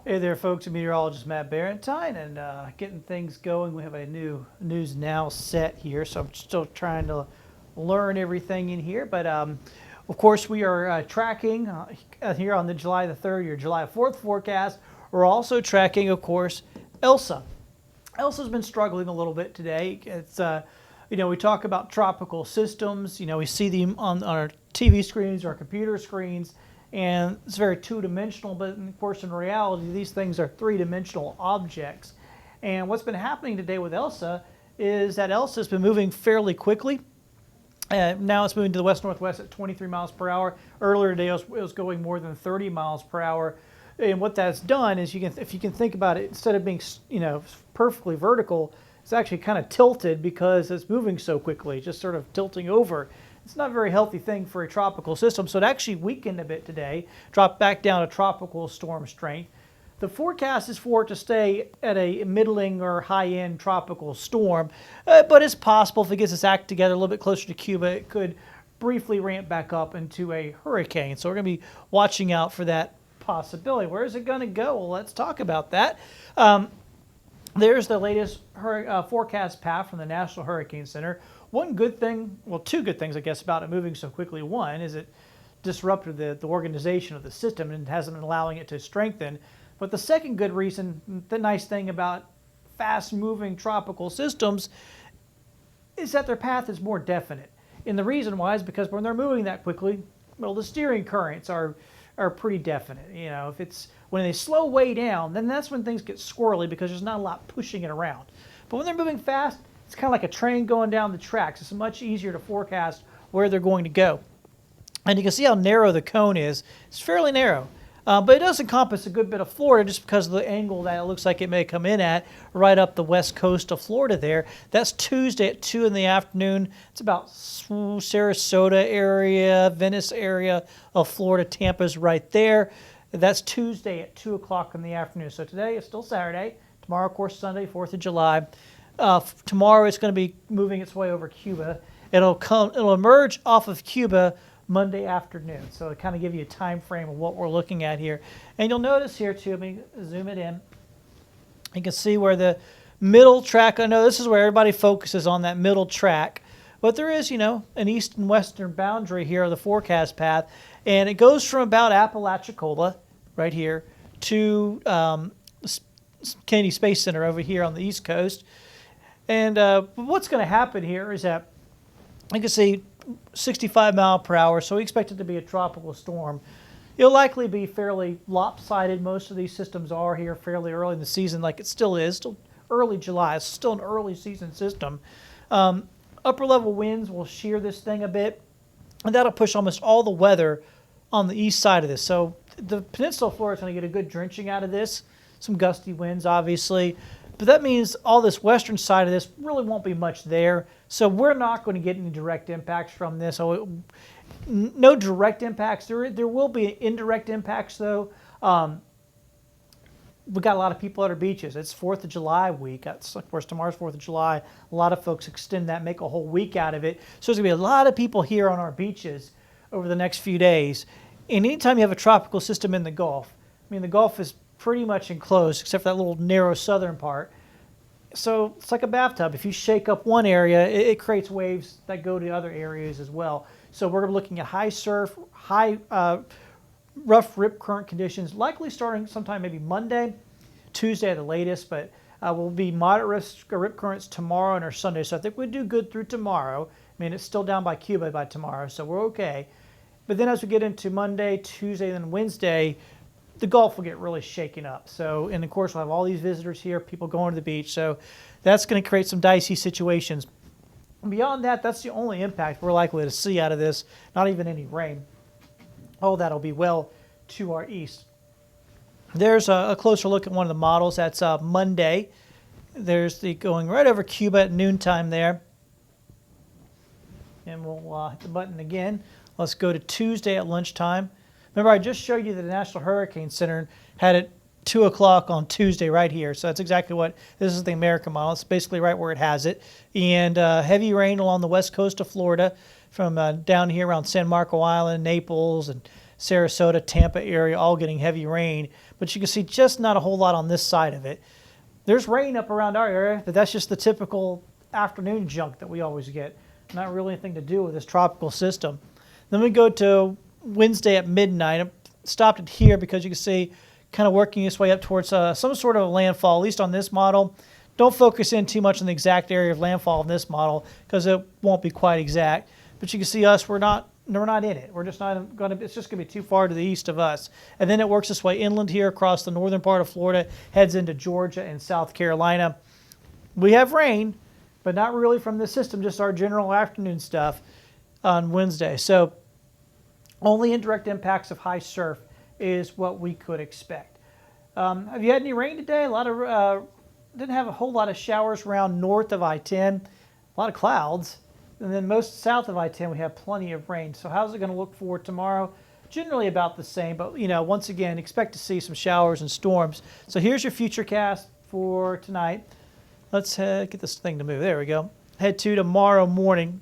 Hey there, folks. Meteorologist Matt Barentine, and getting things going. We have a new News Now set here, so I'm still trying to learn everything in here. But of course, we are tracking here on the July the 3rd or July 4th forecast. We're also tracking, of course, Elsa. Elsa's been struggling a little bit today. It's we talk about tropical systems. We see them on our TV screens, our computer screens, and it's very two-dimensional. But of course, in reality, these things are three-dimensional objects. And what's been happening today with Elsa is that Elsa has been moving fairly quickly. Now it's moving to the west-northwest at 23 miles per hour. Earlier today, it was going more than 30 miles per hour. And what that's done is, if you can think about it, instead of being perfectly vertical, it's actually kind of tilted because it's moving so quickly, just sort of tilting over. It's not a very healthy thing for a tropical system, so it actually weakened a bit today, dropped back down to tropical storm strength. The forecast is for it to stay at a middling or high-end tropical storm, but it's possible if it gets its act together a little bit closer to Cuba, it could briefly ramp back up into a hurricane. So we're going to be watching out for that possibility. Where is it going to go? Well, let's talk about that. There's the latest forecast path from the National Hurricane Center. One good thing, well, two good things, I guess, about it moving so quickly. One is it disrupted the organization of the system and hasn't been allowing it to strengthen. But the second good reason, the nice thing about fast-moving tropical systems, is that their path is more definite. And the reason why is because when they're moving that quickly, well, the steering currents are pretty definite. If it's when they slow way down, then that's when things get squirrely because there's not a lot pushing it around. But when they're moving fast, it's kind of like a train going down the tracks. It's much easier to forecast where they're going to go. And you can see how narrow the cone is. It's fairly narrow. But it does encompass a good bit of Florida just because of the angle that it looks like it may come in at, right up the west coast of Florida there. That's Tuesday at 2 in the afternoon. It's about Sarasota area, Venice area of Florida. Tampa's right there. That's Tuesday at 2 o'clock in the afternoon. So today is still Saturday. Tomorrow, of course, Sunday, 4th of July. Tomorrow it's going to be moving its way over Cuba. It'll emerge off of Cuba Monday afternoon. So to kind of give you a time frame of what we're looking at here. And you'll notice here too, let me zoom it in. You can see where the middle track, I know this is where everybody focuses on that middle track, but there is, an east and western boundary here of the forecast path, and it goes from about Apalachicola right here to Kennedy Space Center over here on the east coast. And what's going to happen here is that you can see 65 mile per hour, so we expect it to be a tropical storm. It'll likely be fairly lopsided. Most of these systems are here fairly early in the season, like it still is, still early July. It's still an early season system. Upper level winds will shear this thing a bit, and that'll push almost all the weather on the east side of this. So the peninsula of Florida is going to get a good drenching out of this, some gusty winds, obviously. But that means all this western side of this really won't be much there. So we're not going to get any direct impacts from this. So no direct impacts. There will be indirect impacts, though. We've got a lot of people at our beaches. It's 4th of July week. Of course, tomorrow's 4th of July. A lot of folks extend that, make a whole week out of it. So there's going to be a lot of people here on our beaches over the next few days. And anytime you have a tropical system in the Gulf, the Gulf is pretty much enclosed except for that little narrow southern part. So it's like a bathtub. If you shake up one area, it creates waves that go to other areas as well. So we're looking at high surf, high rough rip current conditions, likely starting sometime maybe Monday, Tuesday at the latest, but will be moderate risk rip currents tomorrow and or Sunday. So I think we'll do good through tomorrow. It's still down by Cuba by tomorrow, so we're okay. But then as we get into Monday, Tuesday, and then Wednesday, the Gulf will get really shaken up. So, and of course, we'll have all these visitors here, people going to the beach. So that's going to create some dicey situations. Beyond that, that's the only impact we're likely to see out of this, not even any rain. All that'll be well to our east. There's a closer look at one of the models. That's Monday. There's the going right over Cuba at noontime there. And we'll hit the button again. Let's go to Tuesday at lunchtime. Remember, I just showed you that the National Hurricane Center had it 2 o'clock on Tuesday right here. So that's exactly what, this is the American model. It's basically right where it has it. And heavy rain along the west coast of Florida from down here around San Marco Island, Naples, and Sarasota, Tampa area, all getting heavy rain. But you can see just not a whole lot on this side of it. There's rain up around our area, but that's just the typical afternoon junk that we always get. Not really anything to do with this tropical system. Then we go to Wednesday at midnight. I stopped it here because you can see kind of working its way up towards some sort of landfall, at least on this model. Don't focus in too much on the exact area of landfall in this model because it won't be quite exact. But you can see us, we're not in it. We're just not going to, it's just going to be too far to the east of us. And then it works its way inland here across the northern part of Florida, heads into Georgia and South Carolina. We have rain, but not really from the system, just our general afternoon stuff on Wednesday. So only indirect impacts of high surf is what we could expect. Have you had any rain today? A lot of didn't have a whole lot of showers around north of I-10, a lot of clouds, and then most south of I-10 we have plenty of rain. So how's it going to look for tomorrow? Generally about the same, but once again, expect to see some showers and storms. So here's your future cast for tonight. Let's get this thing to move. There we go. Head to tomorrow morning,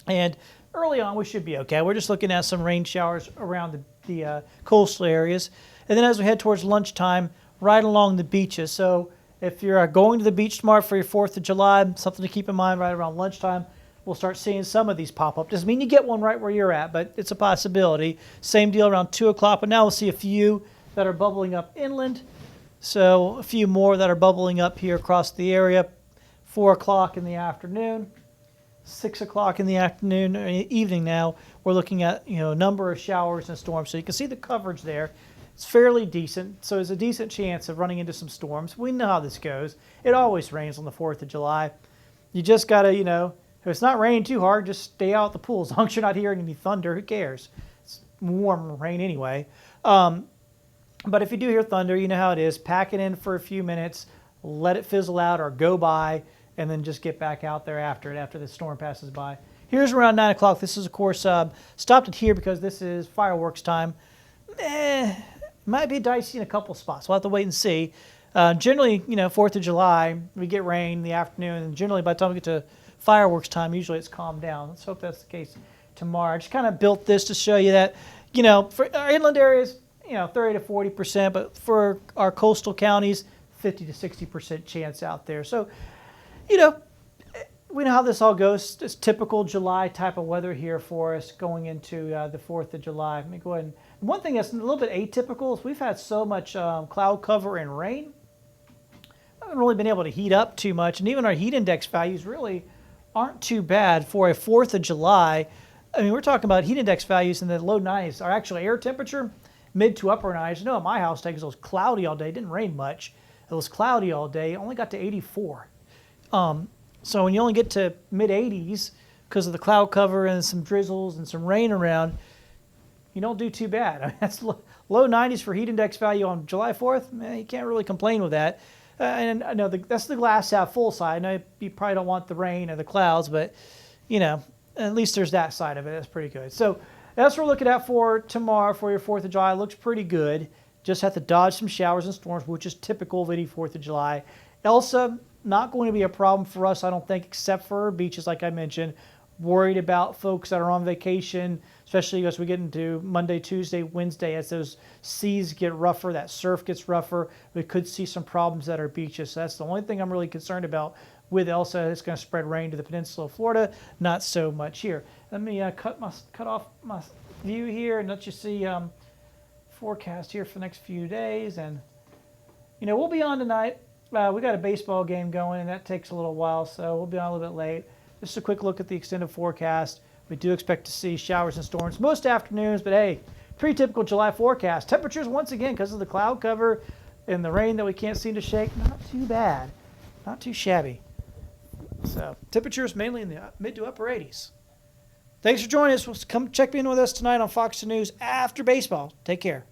and early on we should be okay. We're just looking at some rain showers around the coastal areas, and then as we head towards lunchtime, right along the beaches. So if you're going to the beach tomorrow for your 4th of July, something to keep in mind right around lunchtime, we'll start seeing some of these pop up. Doesn't mean you get one right where you're at, but it's a possibility. Same deal around 2 o'clock, but now we'll see a few that are bubbling up inland. So a few more that are bubbling up here across the area. 4 o'clock in the afternoon, 6 o'clock in the afternoon, or evening now, we're looking at a number of showers and storms. So you can see the coverage there. It's fairly decent, so there's a decent chance of running into some storms. We know how this goes. It always rains on the 4th of July. You just got to, if it's not raining too hard, just stay out at the pool. As long as you're not hearing any thunder, who cares? It's warm rain anyway. But if you do hear thunder, you know how it is. Pack it in for a few minutes, let it fizzle out or go by, and then just get back out there after the storm passes by. Here's around 9 o'clock. This is, of course, stopped it here because this is fireworks time. Might be dicey in a couple spots. We'll have to wait and see. Generally, 4th of July, we get rain in the afternoon, and generally by the time we get to fireworks time, usually it's calmed down. Let's hope that's the case tomorrow. I just kind of built this to show you that, for our inland areas, 30 to 40%, but for our coastal counties, 50 to 60% chance out there. So, we know how this all goes. It's typical July type of weather here for us going into the 4th of July. Let me go ahead and one thing that's a little bit atypical is we've had so much cloud cover and rain. I haven't really been able to heat up too much, and even our heat index values really aren't too bad for a 4th of July. I mean, we're talking about heat index values in the low 90s. Our actual air temperature, mid to upper 90s. At my house, it was cloudy all day. It didn't rain much. It was cloudy all day. It only got to 84. So when you only get to mid 80s because of the cloud cover and some drizzles and some rain around, you don't do too bad. I mean, that's low 90s for heat index value on July 4th. You can't really complain with that. And I know that's the glass half full side. I know you probably don't want the rain or the clouds, but at least there's that side of it. That's pretty good. So that's what we're looking at for tomorrow for your 4th of July. It looks pretty good. Just have to dodge some showers and storms, which is typical of any 4th of July. Elsa, not going to be a problem for us, I don't think, except for beaches, like I mentioned. Worried about folks that are on vacation, especially as we get into Monday, Tuesday, Wednesday, as those seas get rougher, that surf gets rougher. We could see some problems at our beaches. So that's the only thing I'm really concerned about with Elsa. It's going to spread rain to the peninsula of Florida, not so much here. Let me cut off my view here and let you see forecast here for the next few days. And we'll be on tonight. We got a baseball game going, and that takes a little while, so we'll be on a little bit late. Just a quick look at the extended forecast. We do expect to see showers and storms most afternoons, but hey, pretty typical July forecast. Temperatures, once again, because of the cloud cover and the rain that we can't seem to shake, not too bad. Not too shabby. So temperatures mainly in the mid to upper 80s. Thanks for joining us. Come check in with us tonight on Fox News after baseball. Take care.